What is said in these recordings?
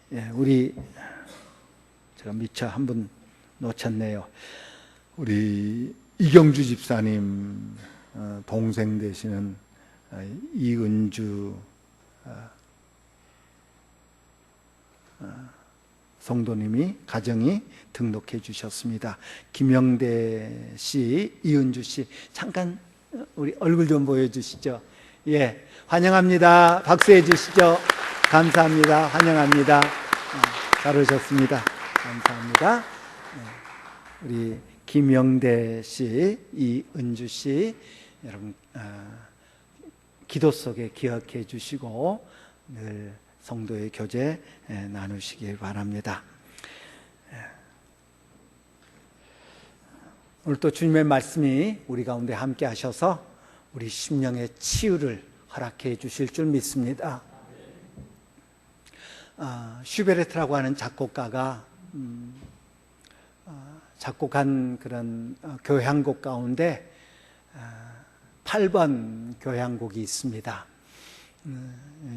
우리 제가 미처 한 분 놓쳤네요. 우리 이경주 집사님 동생 되시는 이은주 성도님이 가정이 등록해 주셨습니다. 김영대 씨, 이은주 씨, 잠깐 우리 얼굴 좀 보여주시죠. 예, 환영합니다. 박수해 주시죠. 감사합니다. 환영합니다. 잘 오셨습니다. 감사합니다. 우리 김영대 씨, 이은주 씨, 여러분 기도 속에 기억해 주시고 늘 성도의 교제 나누시길 바랍니다. 오늘 또 주님의 말씀이 우리 가운데 함께 하셔서 우리 심령의 치유를 허락해 주실 줄 믿습니다. 슈베르트라고 하는 작곡가가 작곡한 그런 교향곡 가운데 8번 교향곡이 있습니다.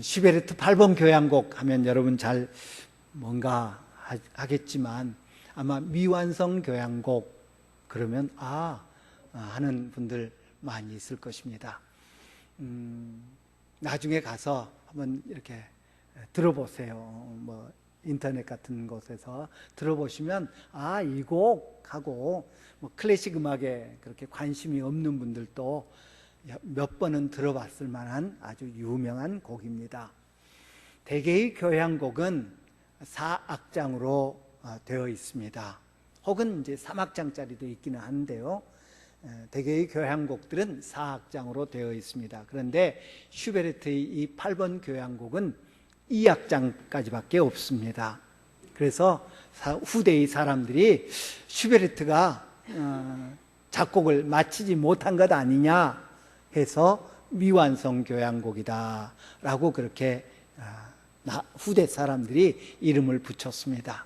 슈베르트 8번 교향곡 하면 여러분 잘 뭔가 하겠지만 아마 미완성 교향곡 그러면 하는 분들 많이 있을 것입니다. 나중에 가서 한번 이렇게 들어보세요. 뭐 인터넷 같은 곳에서 들어보시면 이 곡하고 뭐 클래식 음악에 그렇게 관심이 없는 분들도 몇 번은 들어봤을 만한 아주 유명한 곡입니다. 대개의 교향곡은 4악장으로 되어 있습니다. 혹은 이제 3악장짜리도 있기는 한데요. 대개의 교향곡들은 4악장으로 되어 있습니다. 그런데 슈베르트의 이 8번 교향곡은 2악장까지밖에 없습니다. 그래서 후대의 사람들이 슈베르트가 작곡을 마치지 못한 것 아니냐 해서 미완성 교향곡이다 라고 그렇게 후대 사람들이 이름을 붙였습니다.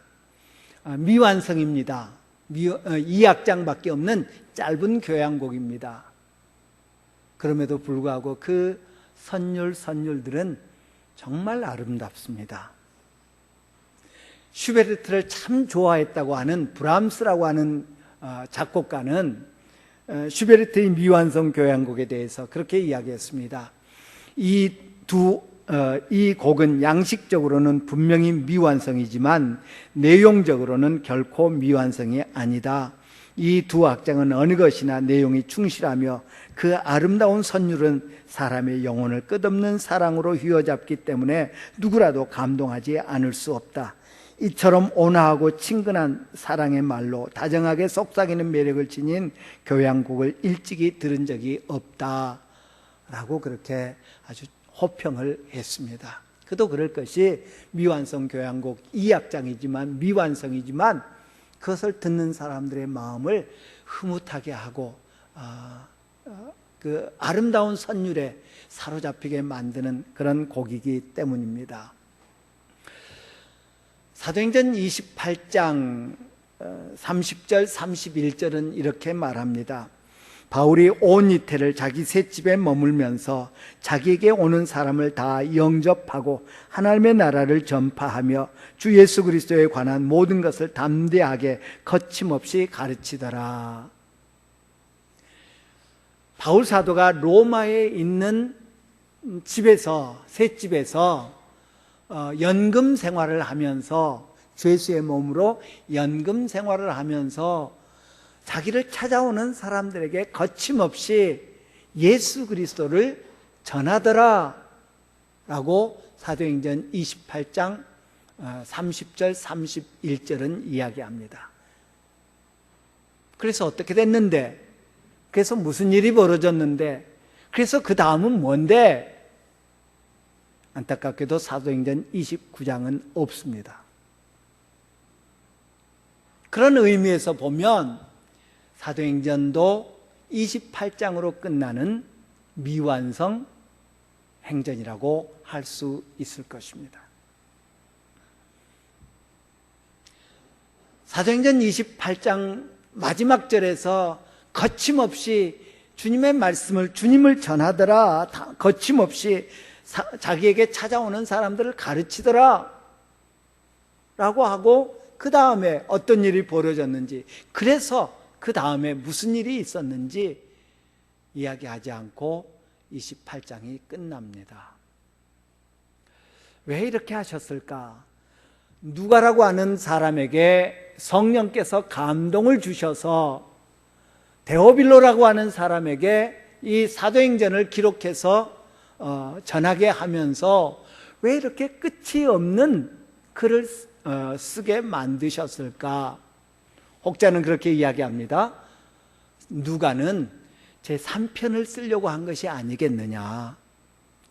미완성입니다. 2악장밖에 없는 짧은 교향곡입니다. 그럼에도 불구하고 그 선율들은 정말 아름답습니다. 슈베르트를 참 좋아했다고 하는 브람스라고 하는 작곡가는 슈베르트의 미완성 교향곡에 대해서 그렇게 이야기했습니다. 이 곡은 양식적으로는 분명히 미완성이지만 내용적으로는 결코 미완성이 아니다. 이 두 악장은 어느 것이나 내용이 충실하며 그 아름다운 선율은 사람의 영혼을 끝없는 사랑으로 휘어잡기 때문에 누구라도 감동하지 않을 수 없다. 이처럼 온화하고 친근한 사랑의 말로 다정하게 속삭이는 매력을 지닌 교향곡을 일찍이 들은 적이 없다 라고 그렇게 아주 호평을 했습니다. 그도 그럴 것이 미완성 교향곡 2악장이지만 미완성이지만 그것을 듣는 사람들의 마음을 흐뭇하게 하고 그 아름다운 선율에 사로잡히게 만드는 그런 곡이기 때문입니다. 사도행전 28장 30절 31절은 이렇게 말합니다. 바울이 온 이태를 자기 셋집에 머물면서 자기에게 오는 사람을 다 영접하고 하나님의 나라를 전파하며 주 예수 그리스도에 관한 모든 것을 담대하게 거침없이 가르치더라. 바울 사도가 로마에 있는 집에서 셋집에서 연금 생활을 하면서 죄수의 몸으로 연금 생활을 하면서 자기를 찾아오는 사람들에게 거침없이 예수 그리스도를 전하더라 라고 사도행전 28장 30절 31절은 이야기합니다. 그래서 어떻게 됐는데, 그래서 무슨 일이 벌어졌는데, 그래서 그 다음은 뭔데? 안타깝게도 사도행전 29장은 없습니다. 그런 의미에서 보면 사도행전도 28장으로 끝나는 미완성 행전이라고 할 수 있을 것입니다. 사도행전 28장 마지막 절에서 거침없이 주님의 말씀을 주님을 전하더라, 거침없이 자기에게 찾아오는 사람들을 가르치더라 라고 하고 그 다음에 어떤 일이 벌어졌는지, 그래서 그 다음에 무슨 일이 있었는지 이야기하지 않고 28장이 끝납니다. 왜 이렇게 하셨을까? 누가라고 하는 사람에게 성령께서 감동을 주셔서 데오빌로라고 하는 사람에게 이 사도행전을 기록해서 전하게 하면서 왜 이렇게 끝이 없는 글을 쓰게 만드셨을까? 혹자는 그렇게 이야기합니다. 누가는 제3편을 쓰려고 한 것이 아니겠느냐.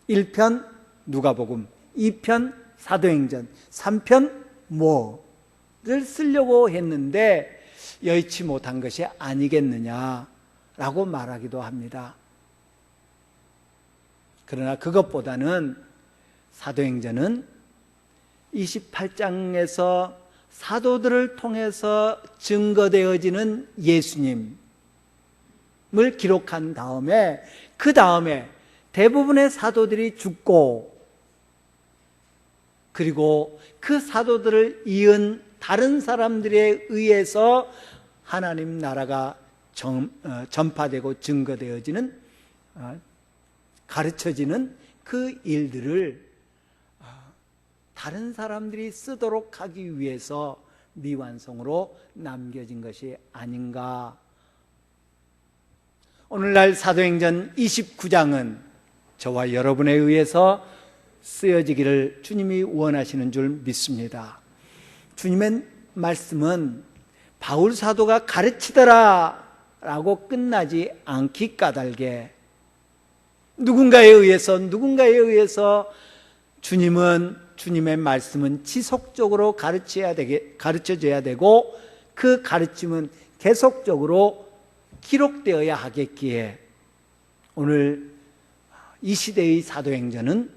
1편 누가복음, 2편 사도행전, 3편 뭐를 쓰려고 했는데 여의치 못한 것이 아니겠느냐라고 말하기도 합니다. 그러나 그것보다는 사도행전은 28장에서 사도들을 통해서 증거되어지는 예수님을 기록한 다음에 그 다음에 대부분의 사도들이 죽고 그리고 그 사도들을 이은 다른 사람들에 의해서 하나님 나라가 전파되고 증거되어지는 가르쳐지는 그 일들을 다른 사람들이 쓰도록 하기 위해서 미완성으로 남겨진 것이 아닌가. 오늘날 사도행전 29장은 저와 여러분에 의해서 쓰여지기를 주님이 원하시는 줄 믿습니다. 주님의 말씀은 바울 사도가 가르치더라 라고 끝나지 않기 까닭에 누군가에 의해서 주님의 말씀은 지속적으로 가르쳐져야 되고 그 가르침은 계속적으로 기록되어야 하겠기에 오늘 이 시대의 사도행전은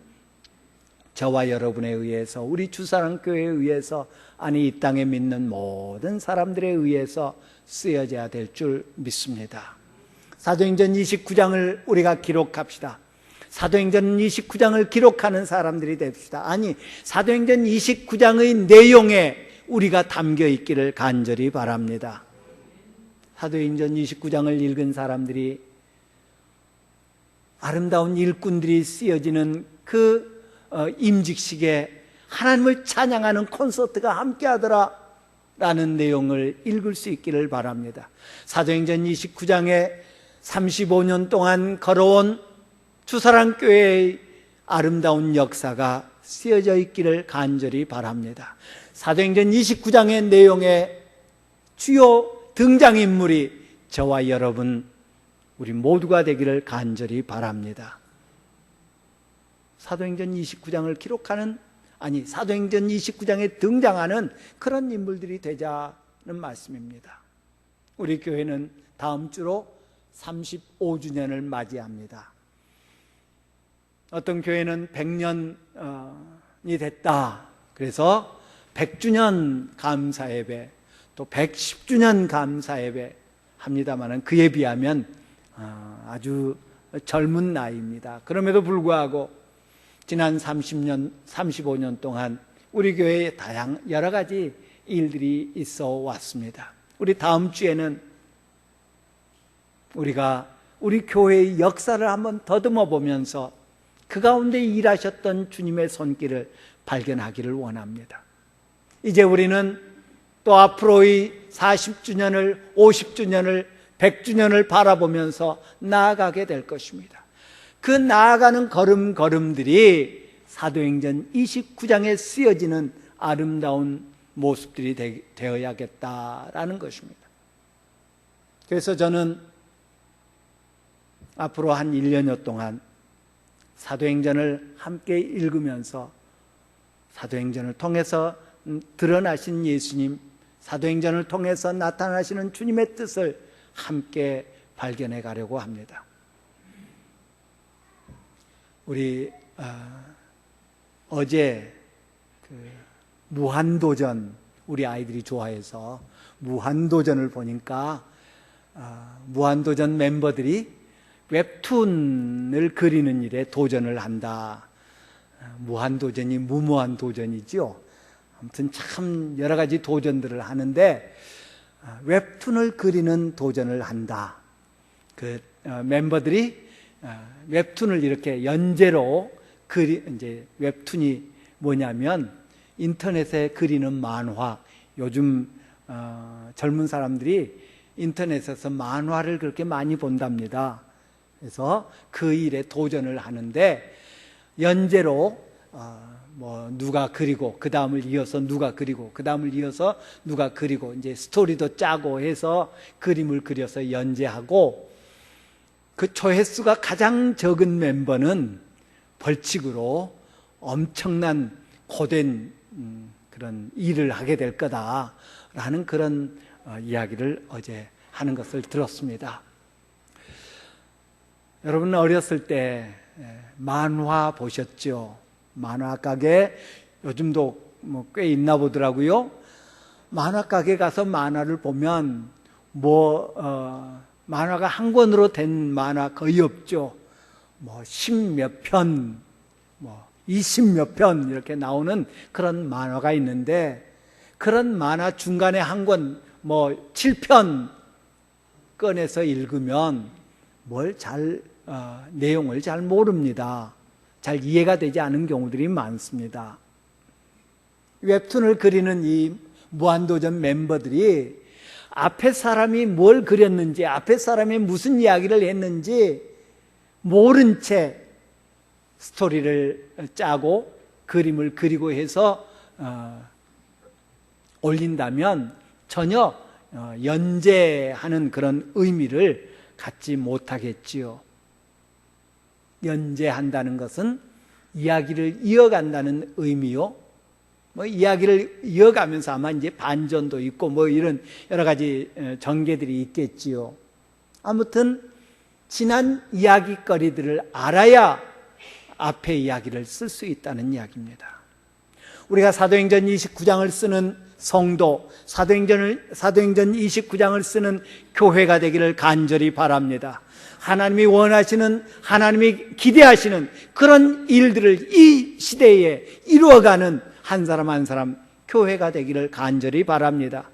저와 여러분에 의해서, 우리 주사랑교회에 의해서, 아니 이 땅에 믿는 모든 사람들에 의해서 쓰여져야 될 줄 믿습니다. 사도행전 29장을 우리가 기록합시다. 사도행전 29장을 기록하는 사람들이 됩시다. 아니, 사도행전 29장의 내용에 우리가 담겨 있기를 간절히 바랍니다. 사도행전 29장을 읽은 사람들이 아름다운 일꾼들이 쓰여지는 그 임직식에 하나님을 찬양하는 콘서트가 함께하더라 라는 내용을 읽을 수 있기를 바랍니다. 사도행전 29장에 35년 동안 걸어온 주사랑교회의 아름다운 역사가 쓰여져 있기를 간절히 바랍니다. 사도행전 29장의 내용에 주요 등장인물이 저와 여러분 우리 모두가 되기를 간절히 바랍니다. 사도행전 29장을 기록하는, 아니 사도행전 29장에 등장하는 그런 인물들이 되자는 말씀입니다. 우리 교회는 다음 주로 35주년을 맞이합니다. 어떤 교회는 100년이 됐다. 그래서 100주년 감사예배, 또 110주년 감사예배 합니다만 그에 비하면 아주 젊은 나이입니다. 그럼에도 불구하고 지난 30년, 35년 동안 우리 교회에 여러 가지 일들이 있어 왔습니다. 우리 다음 주에는 우리가 우리 교회의 역사를 한번 더듬어 보면서 그 가운데 일하셨던 주님의 손길을 발견하기를 원합니다. 이제 우리는 또 앞으로의 40주년을, 50주년을, 100주년을 바라보면서 나아가게 될 것입니다. 그 나아가는 걸음걸음들이 사도행전 29장에 쓰여지는 아름다운 모습들이 되어야겠다라는 것입니다. 그래서 저는 앞으로 한 1년여 동안 사도행전을 함께 읽으면서 사도행전을 통해서 드러나신 예수님, 사도행전을 통해서 나타나시는 주님의 뜻을 함께 발견해 가려고 합니다. 우리 어제 무한도전, 우리 아이들이 좋아해서 무한도전을 보니까 무한도전 멤버들이 웹툰을 그리는 일에 도전을 한다. 무한도전이 무모한 도전이죠. 아무튼 참 여러 가지 도전들을 하는데 웹툰을 그리는 도전을 한다. 그 멤버들이 웹툰을 이렇게 연재로 이제 웹툰이 뭐냐면 인터넷에 그리는 만화. 요즘 젊은 사람들이 인터넷에서 만화를 그렇게 많이 본답니다. 그래서 그 일에 도전을 하는데 연재로 뭐 누가 그리고 그 다음을 이어서 누가 그리고 그 다음을 이어서 누가 그리고 이제 스토리도 짜고 해서 그림을 그려서 연재하고 그 조회수가 가장 적은 멤버는 벌칙으로 엄청난 고된 그런 일을 하게 될 거다라는 그런 이야기를 어제 하는 것을 들었습니다. 여러분 어렸을 때 만화 보셨죠? 만화 가게 요즘도 뭐 꽤 있나 보더라고요. 만화 가게 가서 만화를 보면 만화가 한 권으로 된 만화 거의 없죠. 뭐 10몇 편, 뭐 20몇 편 이렇게 나오는 그런 만화가 있는데 그런 만화 중간에 한 권, 뭐 7편 꺼내서 읽으면 내용을 잘 모릅니다. 잘 이해가 되지 않은 경우들이 많습니다. 웹툰을 그리는 이 무한도전 멤버들이 앞에 사람이 뭘 그렸는지, 앞에 사람이 무슨 이야기를 했는지 모른 채 스토리를 짜고 그림을 그리고 해서 올린다면 전혀 연재하는 그런 의미를 갖지 못하겠지요. 연재한다는 것은 이야기를 이어간다는 의미요. 뭐 이야기를 이어가면서 아마 이제 반전도 있고 뭐 이런 여러 가지 전개들이 있겠지요. 아무튼 지난 이야기거리들을 알아야 앞에 이야기를 쓸 수 있다는 이야기입니다. 우리가 사도행전 29장을 쓰는 성도, 사도행전 29장을 쓰는 교회가 되기를 간절히 바랍니다. 하나님이 원하시는, 하나님이 기대하시는 그런 일들을 이 시대에 이루어가는 한 사람 한 사람 교회가 되기를 간절히 바랍니다.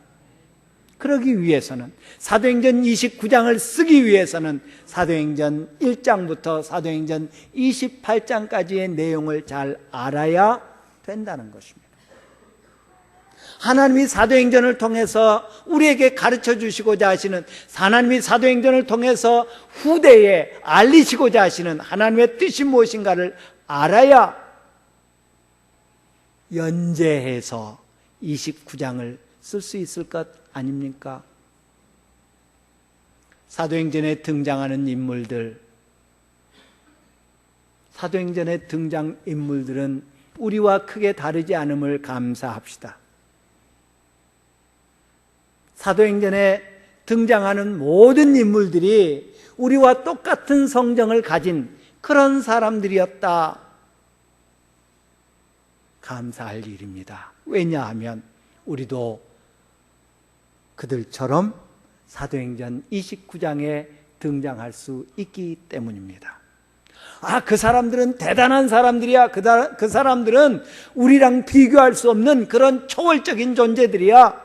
그러기 위해서는 사도행전 29장을 쓰기 위해서는 사도행전 1장부터 사도행전 28장까지의 내용을 잘 알아야 된다는 것입니다. 하나님이 사도행전을 통해서 우리에게 가르쳐 주시고자 하시는, 하나님이 사도행전을 통해서 후대에 알리시고자 하시는 하나님의 뜻이 무엇인가를 알아야 연재해서 29장을 쓸 수 있을 것 아닙니까? 사도행전에 등장하는 인물들, 사도행전에 등장인물들은 우리와 크게 다르지 않음을 감사합시다. 사도행전에 등장하는 모든 인물들이 우리와 똑같은 성정을 가진 그런 사람들이었다. 감사할 일입니다. 왜냐하면 우리도 그들처럼 사도행전 29장에 등장할 수 있기 때문입니다. 그 사람들은 대단한 사람들이야. 그 사람들은 우리랑 비교할 수 없는 그런 초월적인 존재들이야.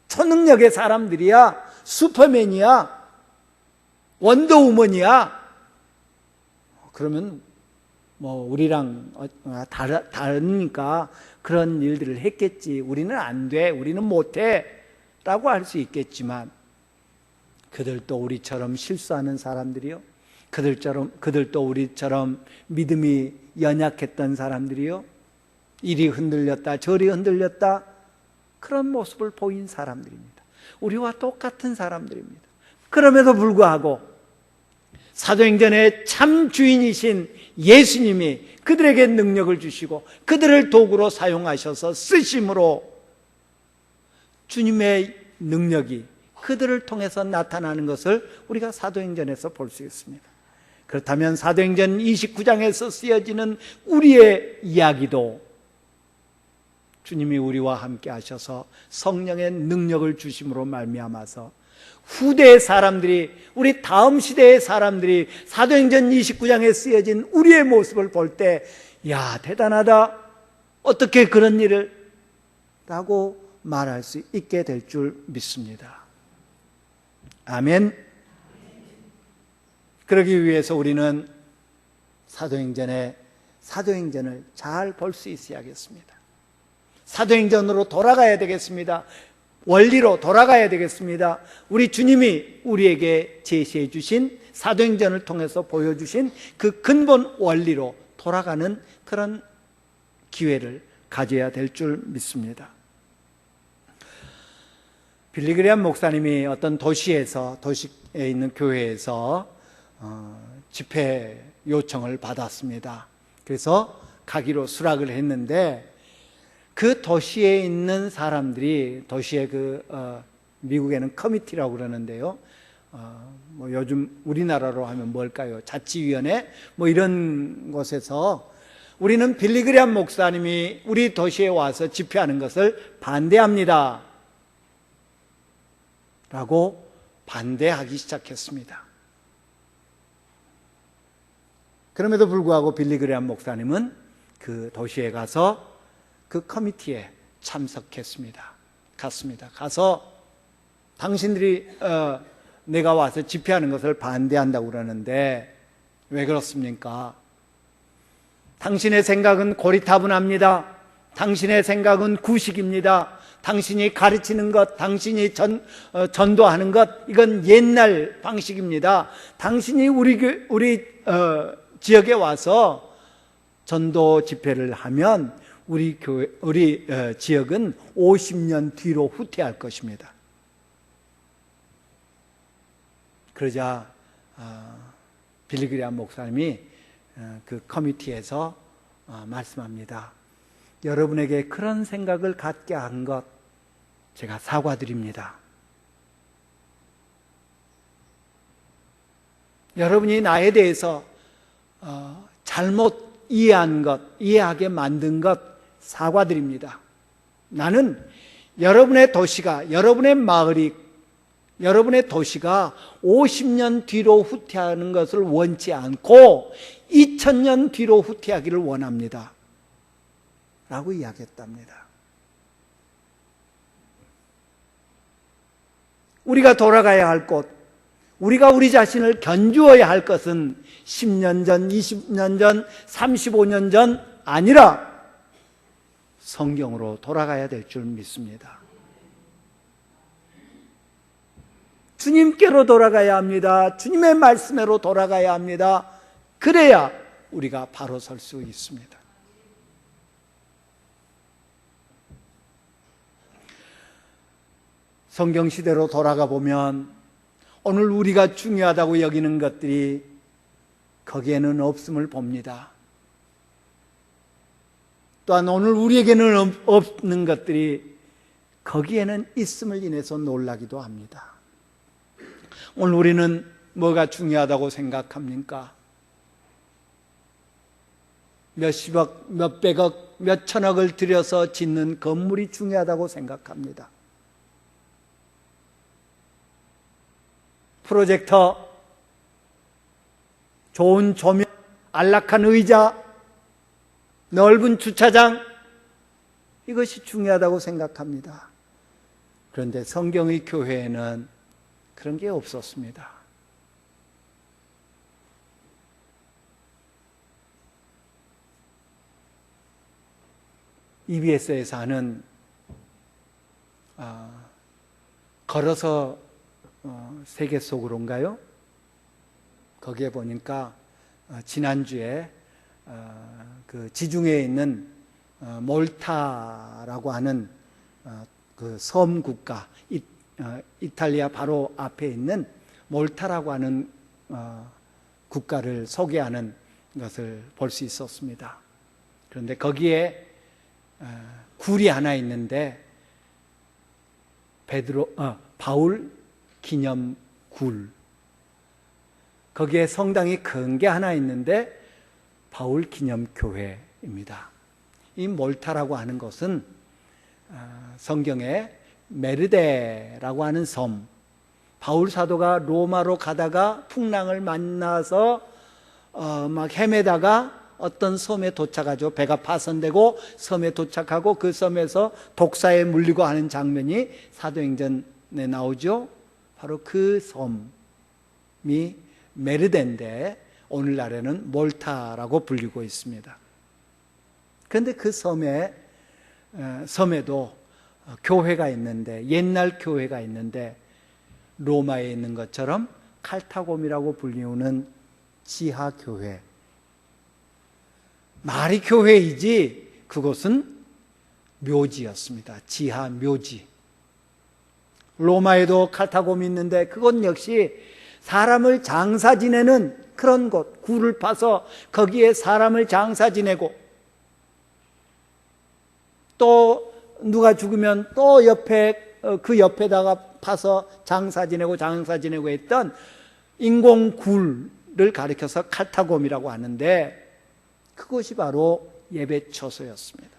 초능력의 사람들이야. 슈퍼맨이야. 원더우먼이야. 그러면 뭐 우리랑 다르니까 그런 일들을 했겠지. 우리는 안 돼. 우리는 못해. 라고 할 수 있겠지만 그들도 우리처럼 실수하는 사람들이요. 그들도 우리처럼 믿음이 연약했던 사람들이요. 이리 흔들렸다 저리 흔들렸다 그런 모습을 보인 사람들입니다. 우리와 똑같은 사람들입니다. 그럼에도 불구하고 사도행전의 참 주인이신 예수님이 그들에게 능력을 주시고 그들을 도구로 사용하셔서 쓰심으로 주님의 능력이 그들을 통해서 나타나는 것을 우리가 사도행전에서 볼 수 있습니다. 그렇다면 사도행전 29장에서 쓰여지는 우리의 이야기도 주님이 우리와 함께 하셔서 성령의 능력을 주심으로 말미암아서 후대의 사람들이, 우리 다음 시대의 사람들이 사도행전 29장에 쓰여진 우리의 모습을 볼 때, 야, 대단하다. 어떻게 그런 일을, 라고 말할 수 있게 될 줄 믿습니다. 아멘. 그러기 위해서 우리는 사도행전을 잘 볼 수 있어야겠습니다. 사도행전으로 돌아가야 되겠습니다. 원리로 돌아가야 되겠습니다. 우리 주님이 우리에게 제시해 주신 사도행전을 통해서 보여주신 그 근본 원리로 돌아가는 그런 기회를 가져야 될 줄 믿습니다. 빌리그레암 목사님이 어떤 도시에 있는 교회에서 집회 요청을 받았습니다. 그래서 가기로 수락을 했는데 그 도시에 있는 사람들이 도시의 미국에는 커미티라고 그러는데요. 뭐 요즘 우리나라로 하면 뭘까요? 자치위원회 이런 곳에서 우리는 빌리그레암 목사님이 우리 도시에 와서 집회하는 것을 반대합니다. 라고 반대하기 시작했습니다. 그럼에도 불구하고 빌리그레암 목사님은 그 도시에 가서 그 커미티에 참석했습니다. 가서 당신들이 내가 와서 집회하는 것을 반대한다고 그러는데 왜 그렇습니까? 당신의 생각은 고리타분합니다. 당신의 생각은 구식입니다. 당신이 가르치는 것, 당신이 전도하는 것, 이건 옛날 방식입니다. 당신이 우리 지역에 와서 전도 집회를 하면 우리 지역은 50년 뒤로 후퇴할 것입니다. 그러자 빌리그레암 목사님이 그 커미티에서 말씀합니다. 여러분에게 그런 생각을 갖게 한 것 제가 사과드립니다. 여러분이 나에 대해서 잘못 이해하게 만든 것 사과드립니다. 나는 여러분의 도시가, 여러분의 마을이, 여러분의 도시가 50년 뒤로 후퇴하는 것을 원치 않고 2000년 뒤로 후퇴하기를 원합니다. 라고 이야기했답니다. 우리가 돌아가야 할 곳, 우리가 우리 자신을 견주어야 할 것은 10년 전, 20년 전, 35년 전 아니라 성경으로 돌아가야 될 줄 믿습니다. 주님께로 돌아가야 합니다. 주님의 말씀으로 돌아가야 합니다. 그래야 우리가 바로 설 수 있습니다. 성경 시대로 돌아가 보면 오늘 우리가 중요하다고 여기는 것들이 거기에는 없음을 봅니다. 또한 오늘 우리에게는 없는 것들이 거기에는 있음을 인해서 놀라기도 합니다. 오늘 우리는 뭐가 중요하다고 생각합니까? 몇십억, 몇백억, 몇천억을 들여서 짓는 건물이 중요하다고 생각합니다. 프로젝터, 좋은 조명, 안락한 의자, 넓은 주차장, 이것이 중요하다고 생각합니다. 그런데 성경의 교회에는 그런 게 없었습니다. EBS에서 하는 걸어서 세계 속으로인가요? 거기에 보니까 지난주에 그 지중해에 있는 몰타라고 하는 그 섬 국가, 이탈리아 바로 앞에 있는 몰타라고 하는 국가를 소개하는 것을 볼 수 있었습니다. 그런데 거기에 굴이 하나 있는데 바울 기념 굴, 거기에 성당이 큰 게 하나 있는데 바울 기념 교회입니다. 이 몰타라고 하는 것은 성경에 메르데라고 하는 섬, 바울 사도가 로마로 가다가 풍랑을 만나서 막 헤매다가 어떤 섬에 도착하죠. 배가 파손되고 섬에 도착하고 그 섬에서 독사에 물리고 하는 장면이 사도행전에 나오죠. 바로 그 섬이 메르덴데 오늘날에는 몰타라고 불리고 있습니다. 그런데 그 섬에도 교회가 있는데, 옛날 교회가 있는데 로마에 있는 것처럼 칼타곰이라고 불리우는 지하교회, 말이 교회이지 그곳은 묘지였습니다. 지하묘지. 로마에도 칼타곰이 있는데 그곳 역시 사람을 장사 지내는 그런 곳, 굴을 파서 거기에 사람을 장사 지내고, 또 누가 죽으면 또 옆에 그 옆에다가 파서 장사 지내고 했던 인공 굴을 가리켜서 칼타곰이라고 하는데, 그것이 바로 예배 처소였습니다.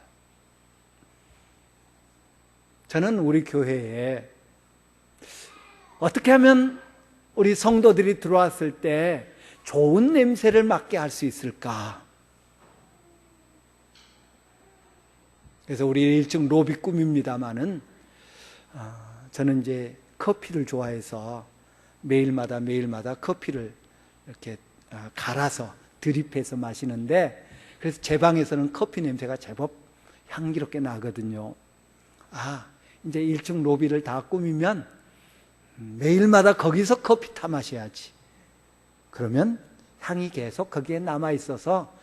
저는 우리 교회에 어떻게 하면 우리 성도들이 들어왔을 때 좋은 냄새를 맡게 할 수 있을까? 그래서 우리 1층 로비 꿈입니다만은 저는 이제 커피를 좋아해서 매일마다 커피를 이렇게 갈아서 드립해서 마시는데, 그래서 제 방에서는 커피 냄새가 제법 향기롭게 나거든요. 이제 1층 로비를 다 꾸미면 매일마다 거기서 커피 타 마셔야지. 그러면 향이 계속 거기에 남아 있어서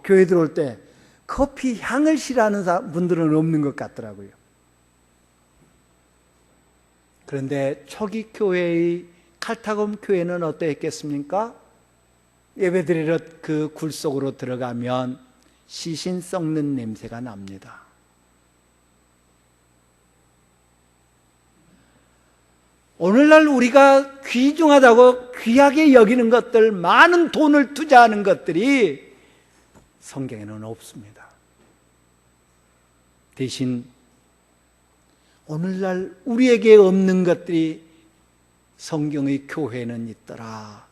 교회 들어올 때 커피 향을 싫어하는 분들은 없는 것 같더라고요. 그런데 초기 교회의 칼타곰 교회는 어떠했겠습니까? 예배드리러 그 굴 속으로 들어가면 시신 썩는 냄새가 납니다. 오늘날 우리가 귀중하다고 귀하게 여기는 것들, 많은 돈을 투자하는 것들이 성경에는 없습니다. 대신 오늘날 우리에게 없는 것들이 성경의 교회에는 있더라.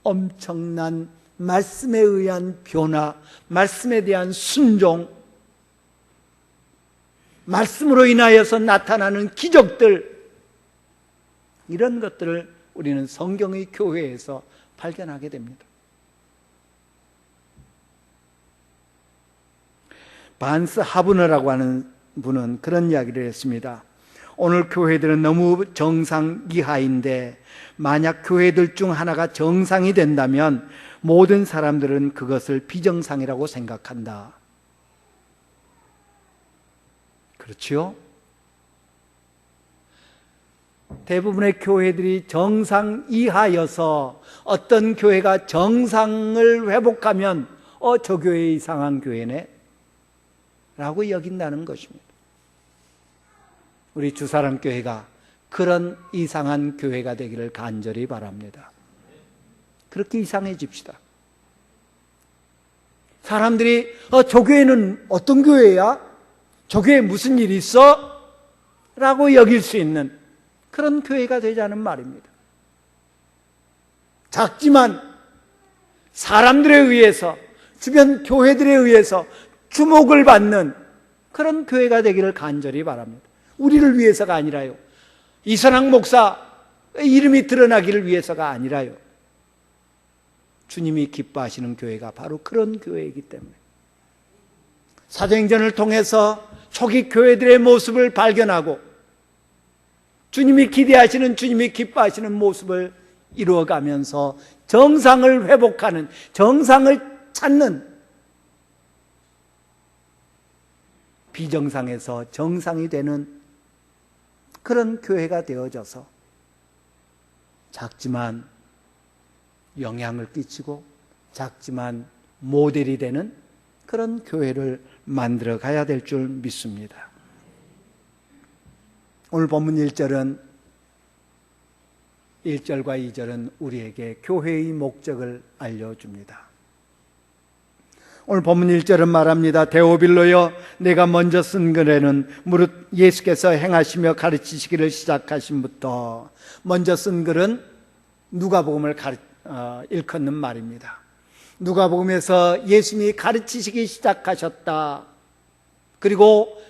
엄청난 말씀에 의한 변화, 말씀에 대한 순종, 말씀으로 인하여서 나타나는 기적들, 이런 것들을 우리는 성경의 교회에서 발견하게 됩니다. 반스 하브너라고 하는 분은 그런 이야기를 했습니다. 오늘 교회들은 너무 정상 이하인데 만약 교회들 중 하나가 정상이 된다면 모든 사람들은 그것을 비정상이라고 생각한다. 그렇지요? 대부분의 교회들이 정상 이하여서 어떤 교회가 정상을 회복하면 저 교회 이상한 교회네 라고 여긴다는 것입니다. 우리 주사랑교회가 그런 이상한 교회가 되기를 간절히 바랍니다. 그렇게 이상해집시다. 사람들이 저 교회는 어떤 교회야? 저 교회에 무슨 일이 있어? 라고 여길 수 있는 그런 교회가 되자는 말입니다. 작지만 사람들에 의해서, 주변 교회들에 의해서 주목을 받는 그런 교회가 되기를 간절히 바랍니다. 우리를 위해서가 아니라요, 이선학 목사 이름이 드러나기를 위해서가 아니라요, 주님이 기뻐하시는 교회가 바로 그런 교회이기 때문에 사도행전을 통해서 초기 교회들의 모습을 발견하고 주님이 기대하시는, 주님이 기뻐하시는 모습을 이루어가면서 정상을 회복하는, 정상을 찾는, 비정상에서 정상이 되는 그런 교회가 되어져서 작지만 영향을 끼치고 작지만 모델이 되는 그런 교회를 만들어 가야 될 줄 믿습니다. 오늘 본문 1절과 2절은 우리에게 교회의 목적을 알려줍니다. 오늘 본문 1절은 말합니다. 데오빌로여, 내가 먼저 쓴 글에는 무릇 예수께서 행하시며 가르치시기를 시작하심부터, 먼저 쓴 글은 누가복음을 일컫는 말입니다. 누가복음에서 예수님이 가르치시기 시작하셨다. 그리고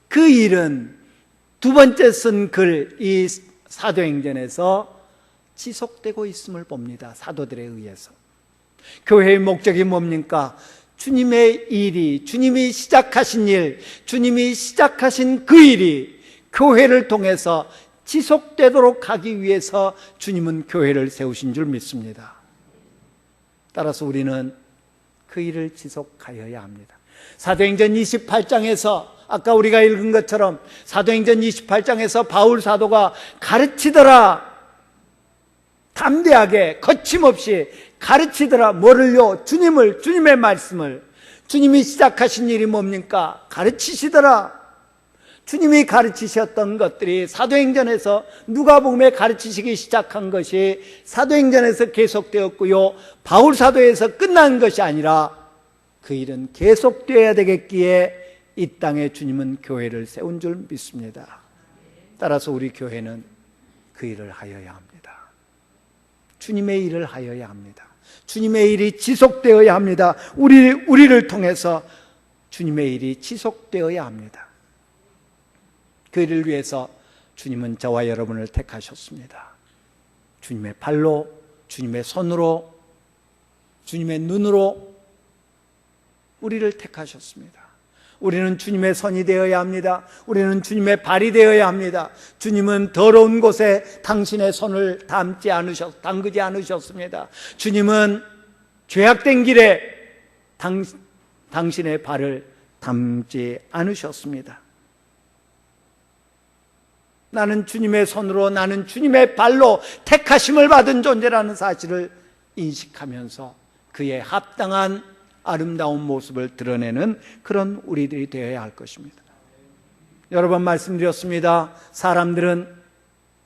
그 일은 두 번째 쓴 글, 이 사도행전에서 지속되고 있음을 봅니다. 사도들에 의해서. 교회의 목적이 뭡니까? 주님의 일이, 주님이 시작하신 일, 주님이 시작하신 그 일이 교회를 통해서 지속되도록 하기 위해서 주님은 교회를 세우신 줄 믿습니다. 따라서 우리는 그 일을 지속하여야 합니다. 사도행전 28장에서 아까 우리가 읽은 것처럼 사도행전 28장에서 바울 사도가 가르치더라. 담대하게 거침없이 가르치더라. 뭐를요? 주님을, 주님의 말씀을. 주님이 시작하신 일이 뭡니까? 가르치시더라. 주님이 가르치셨던 것들이 사도행전에서 누가복음에 가르치시기 시작한 것이 사도행전에서 계속되었고요, 바울 사도에서 끝난 것이 아니라 그 일은 계속되어야 되겠기에 이 땅에 주님은 교회를 세운 줄 믿습니다. 따라서 우리 교회는 그 일을 하여야 합니다. 주님의 일을 하여야 합니다. 주님의 일이 지속되어야 합니다. 우리를 통해서 주님의 일이 지속되어야 합니다. 그 일을 위해서 주님은 저와 여러분을 택하셨습니다. 주님의 발로, 주님의 손으로, 주님의 눈으로 우리를 택하셨습니다. 우리는 주님의 손이 되어야 합니다. 우리는 주님의 발이 되어야 합니다. 주님은 더러운 곳에 당신의 손을 담그지 않으셨습니다. 주님은 죄악된 길에 당신의 발을 담지 않으셨습니다. 나는 주님의 손으로, 나는 주님의 발로 택하심을 받은 존재라는 사실을 인식하면서 그의 합당한 아름다운 모습을 드러내는 그런 우리들이 되어야 할 것입니다. 여러 번 말씀드렸습니다. 사람들은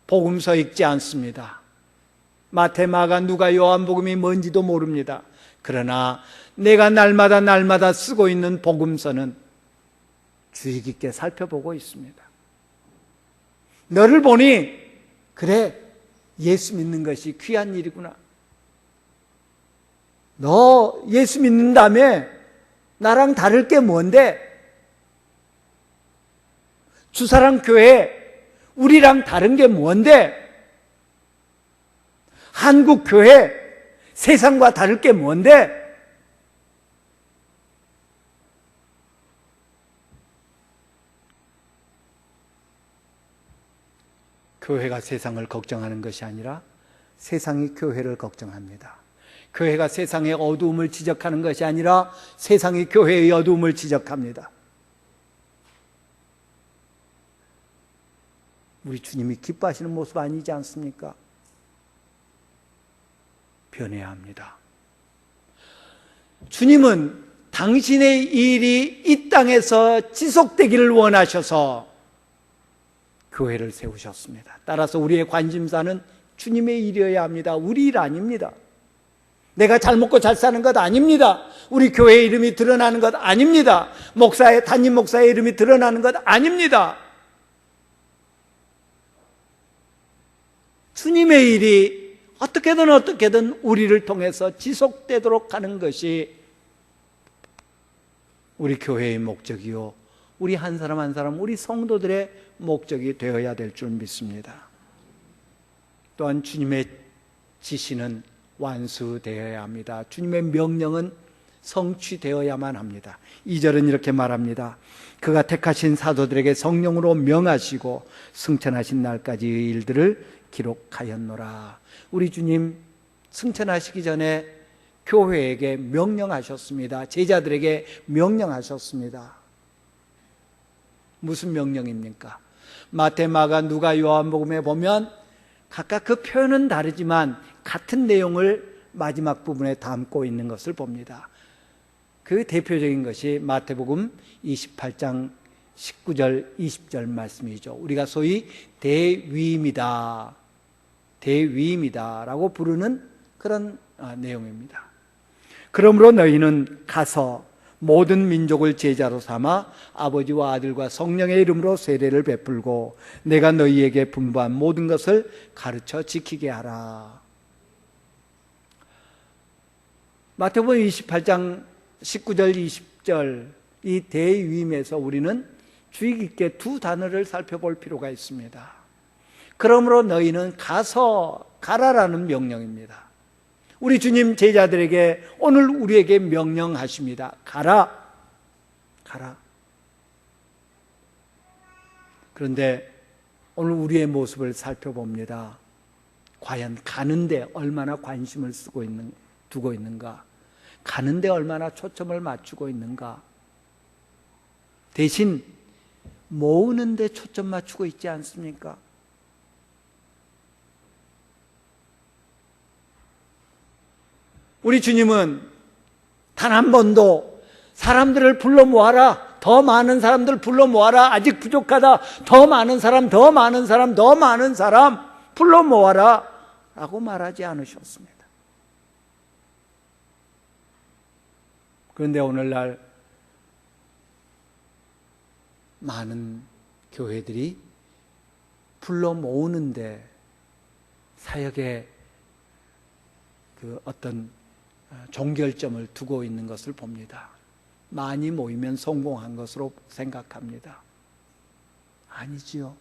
복음서 읽지 않습니다. 마태, 마가, 누가, 요한복음이 뭔지도 모릅니다. 그러나 내가 날마다 쓰고 있는 복음서는 주의 깊게 살펴보고 있습니다. 너를 보니 그래, 예수 믿는 것이 귀한 일이구나. 너 예수 믿는다며 나랑 다를 게 뭔데? 주사랑 교회 우리랑 다른 게 뭔데? 한국 교회 세상과 다를 게 뭔데? 교회가 세상을 걱정하는 것이 아니라 세상이 교회를 걱정합니다. 교회가 세상의 어두움을 지적하는 것이 아니라 세상이 교회의 어두움을 지적합니다. 우리 주님이 기뻐하시는 모습 아니지 않습니까? 변해야 합니다. 주님은 당신의 일이 이 땅에서 지속되기를 원하셔서 교회를 세우셨습니다. 따라서 우리의 관심사는 주님의 일이어야 합니다. 우리 일 아닙니다. 내가 잘 먹고 잘 사는 것 아닙니다. 우리 교회의 이름이 드러나는 것 아닙니다. 담임 목사의 이름이 드러나는 것 아닙니다. 주님의 일이 어떻게든 우리를 통해서 지속되도록 하는 것이 우리 교회의 목적이요, 우리 한 사람 한 사람, 우리 성도들의 목적이 되어야 될 줄 믿습니다. 또한 주님의 지시는 완수되어야 합니다. 주님의 명령은 성취되어야만 합니다. 2절은 이렇게 말합니다. 그가 택하신 사도들에게 성령으로 명하시고 승천하신 날까지의 일들을 기록하였노라. 우리 주님 승천하시기 전에 교회에게 명령하셨습니다. 제자들에게 명령하셨습니다. 무슨 명령입니까? 마태, 마가, 누가, 요한복음에 보면 각각 그 표현은 다르지만 같은 내용을 마지막 부분에 담고 있는 것을 봅니다. 그 대표적인 것이 마태복음 28장 19절 20절 말씀이죠. 우리가 소위 대위임이다 라고 부르는 그런 내용입니다. 그러므로 너희는 가서 모든 민족을 제자로 삼아 아버지와 아들과 성령의 이름으로 세례를 베풀고 내가 너희에게 분부한 모든 것을 가르쳐 지키게 하라. 마태복음 28장 19절 20절 이 대위임에서 우리는 주의 깊게 두 단어를 살펴볼 필요가 있습니다. 그러므로 너희는 가라라는 명령입니다. 우리 주님 제자들에게 오늘 우리에게 명령하십니다. 가라. 그런데 오늘 우리의 모습을 살펴봅니다. 과연 가는데 얼마나 관심을 두고 있는가? 가는데 얼마나 초점을 맞추고 있는가? 대신 모으는데 초점 맞추고 있지 않습니까? 우리 주님은 단 한 번도 사람들을 불러 모아라, 더 많은 사람들 불러 모아라, 아직 부족하다, 더 많은 사람 불러 모아라 라고 말하지 않으셨습니다. 그런데 오늘날 많은 교회들이 불러 모으는데 사역에 그 어떤 종결점을 두고 있는 것을 봅니다. 많이 모이면 성공한 것으로 생각합니다. 아니지요.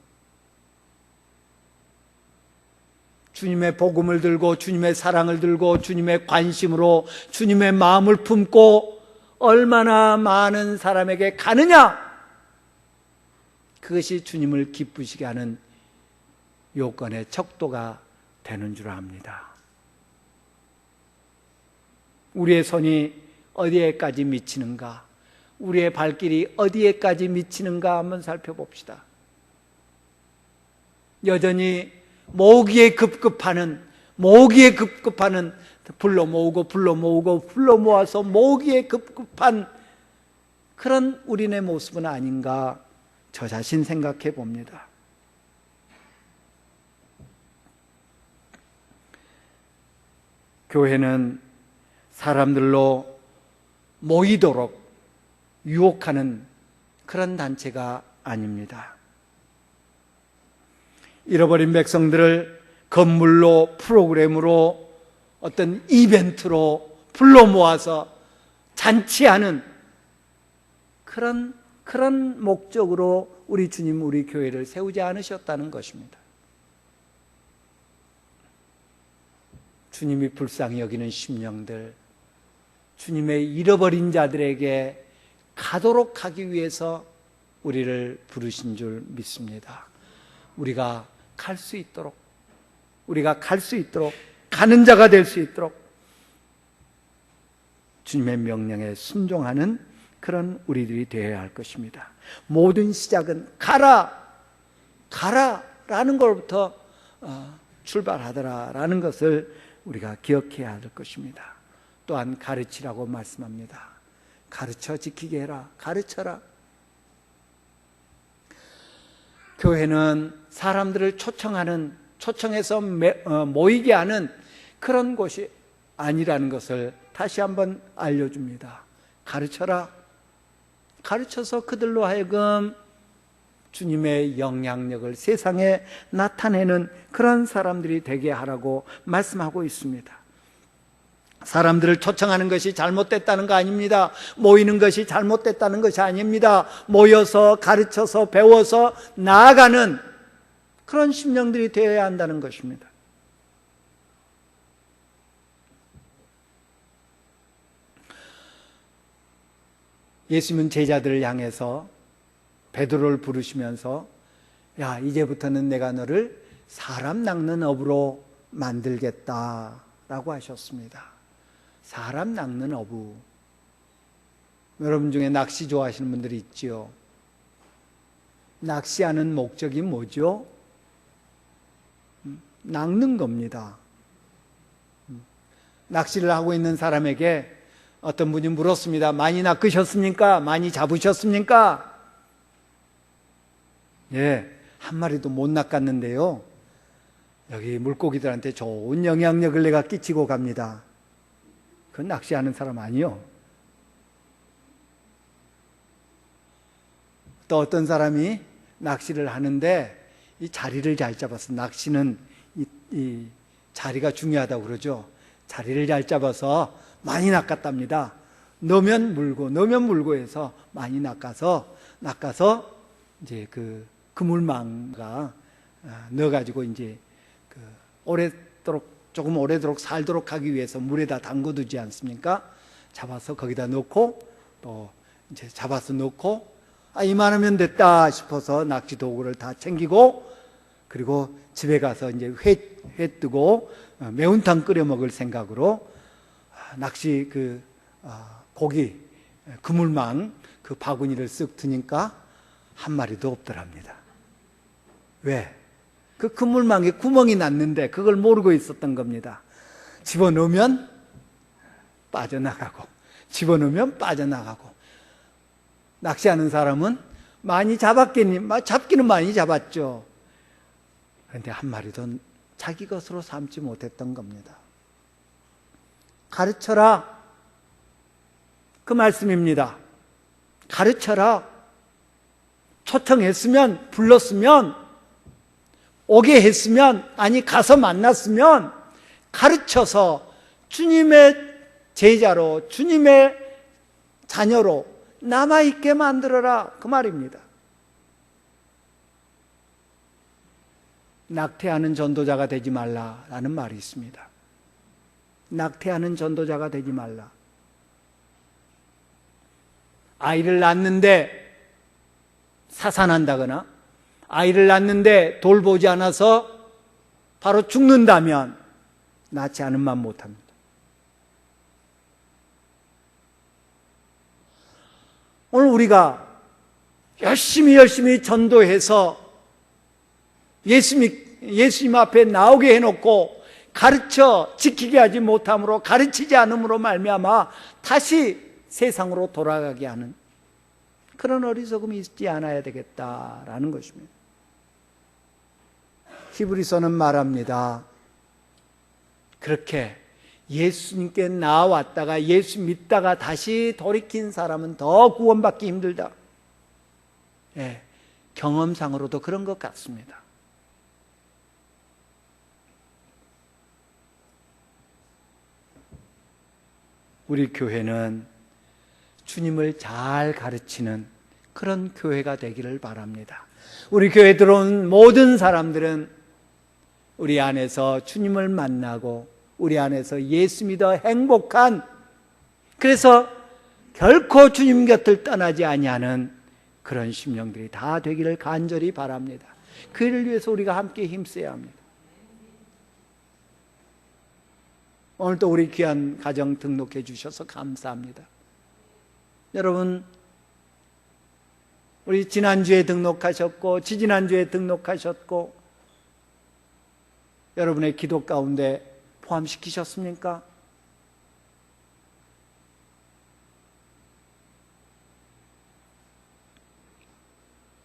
주님의 복음을 들고 주님의 사랑을 들고 주님의 관심으로 주님의 마음을 품고 얼마나 많은 사람에게 가느냐, 그것이 주님을 기쁘시게 하는 요건의 척도가 되는 줄 압니다. 우리의 손이 어디에까지 미치는가, 우리의 발길이 어디에까지 미치는가 한번 살펴봅시다. 여전히 모으기에 급급하는 불러 모아서 모으기에 급급한 그런 우리네 모습은 아닌가 저 자신 생각해 봅니다. 교회는 사람들로 모이도록 유혹하는 그런 단체가 아닙니다. 잃어버린 백성들을 건물로, 프로그램으로, 어떤 이벤트로 불러 모아서 잔치하는 그런 목적으로 우리 주님, 우리 교회를 세우지 않으셨다는 것입니다. 주님이 불쌍히 여기는 심령들, 주님의 잃어버린 자들에게 가도록 하기 위해서 우리를 부르신 줄 믿습니다. 우리가 갈 수 있도록, 가는 자가 될 수 있도록 주님의 명령에 순종하는 그런 우리들이 되어야 할 것입니다. 모든 시작은 가라라는 것부터 출발하더라라는 것을 우리가 기억해야 할 것입니다. 또한 가르치라고 말씀합니다. 가르쳐 지키게 해라. 가르쳐라. 교회는 사람들을 초청해서 모이게 하는 그런 곳이 아니라는 것을 다시 한번 알려줍니다. 가르쳐라. 가르쳐서 그들로 하여금 주님의 영향력을 세상에 나타내는 그런 사람들이 되게 하라고 말씀하고 있습니다. 사람들을 초청하는 것이 잘못됐다는 거 아닙니다. 모이는 것이 잘못됐다는 것이 아닙니다. 모여서 가르쳐서 배워서 나아가는 그런 심령들이 되어야 한다는 것입니다. 예수님은 제자들을 향해서 베드로를 부르시면서 야, 이제부터는 내가 너를 사람 낚는 어부로 만들겠다라고 하셨습니다. 사람 낚는 어부. 여러분 중에 낚시 좋아하시는 분들이 있지요. 낚시하는 목적이 뭐죠? 낚는 겁니다. 낚시를 하고 있는 사람에게 어떤 분이 물었습니다. 많이 낚으셨습니까? 많이 잡으셨습니까? 예, 한 마리도 못 낚았는데요. 여기 물고기들한테 좋은 영향력을 내가 끼치고 갑니다. 그건 낚시하는 사람 아니요. 또 어떤 사람이 낚시를 하는데 이 자리를 잘 잡아서, 낚시는 이 자리가 중요하다고 그러죠. 자리를 잘 잡아서 많이 낚았답니다. 넣으면 물고 해서 많이 낚아서 이제 그 그물망가 넣어가지고 이제 그 조금 오래도록 살도록 하기 위해서 물에다 담궈두지 않습니까? 잡아서 거기다 넣고 또 이제 잡아서 넣고 이만하면 됐다 싶어서 낚시 도구를 다 챙기고 그리고 집에 가서 이제 회 뜨고 매운탕 끓여 먹을 생각으로 낚시 고기 그물망 그 바구니를 쓱 드니까 한 마리도 없더랍니다. 왜? 그 그물망에 구멍이 났는데 그걸 모르고 있었던 겁니다. 집어넣으면 빠져나가고 낚시하는 사람은 많이 잡기는 많이 잡았죠. 그런데 한 마리도 자기 것으로 삼지 못했던 겁니다. 가르쳐라, 그 말씀입니다. 가르쳐라. 초청했으면, 불렀으면, 오게 했으면, 가서 만났으면 가르쳐서 주님의 제자로, 주님의 자녀로 남아있게 만들어라, 그 말입니다. 낙태하는 전도자가 되지 말라라는 말이 있습니다. 낙태하는 전도자가 되지 말라. 아이를 낳는데 사산한다거나 아이를 낳는데 돌보지 않아서 바로 죽는다면 낳지 않은만 못합니다. 오늘 우리가 열심히 전도해서 예수님 앞에 나오게 해놓고 가르쳐 지키게 하지 못함으로, 가르치지 않음으로 말미암아 다시 세상으로 돌아가게 하는 그런 어리석음이 있지 않아야 되겠다라는 것입니다. 히브리서는 말합니다. 그렇게 예수님께 나왔다가 예수 믿다가 다시 돌이킨 사람은 더 구원받기 힘들다. 경험상으로도 그런 것 같습니다. 우리 교회는 주님을 잘 가르치는 그런 교회가 되기를 바랍니다. 우리 교회에 들어온 모든 사람들은 우리 안에서 주님을 만나고 우리 안에서 예수 믿어 행복한, 그래서 결코 주님 곁을 떠나지 아니하는 그런 심령들이 다 되기를 간절히 바랍니다. 그 일을 위해서 우리가 함께 힘써야 합니다. 오늘도 우리 귀한 가정 등록해 주셔서 감사합니다. 여러분, 우리 지난주에 등록하셨고 지지난주에 등록하셨고 여러분의 기도 가운데 포함시키셨습니까?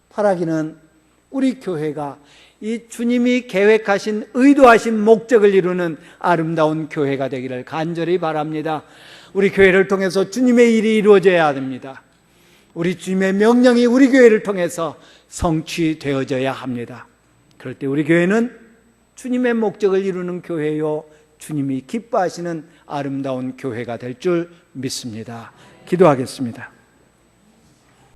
바라기는 우리 교회가 이 주님이 계획하신 의도하신 목적을 이루는 아름다운 교회가 되기를 간절히 바랍니다. 우리 교회를 통해서 주님의 일이 이루어져야 됩니다. 우리 주님의 명령이 우리 교회를 통해서 성취되어져야 합니다. 그럴 때 우리 교회는 주님의 목적을 이루는 교회요, 주님이 기뻐하시는 아름다운 교회가 될 줄 믿습니다. 기도하겠습니다.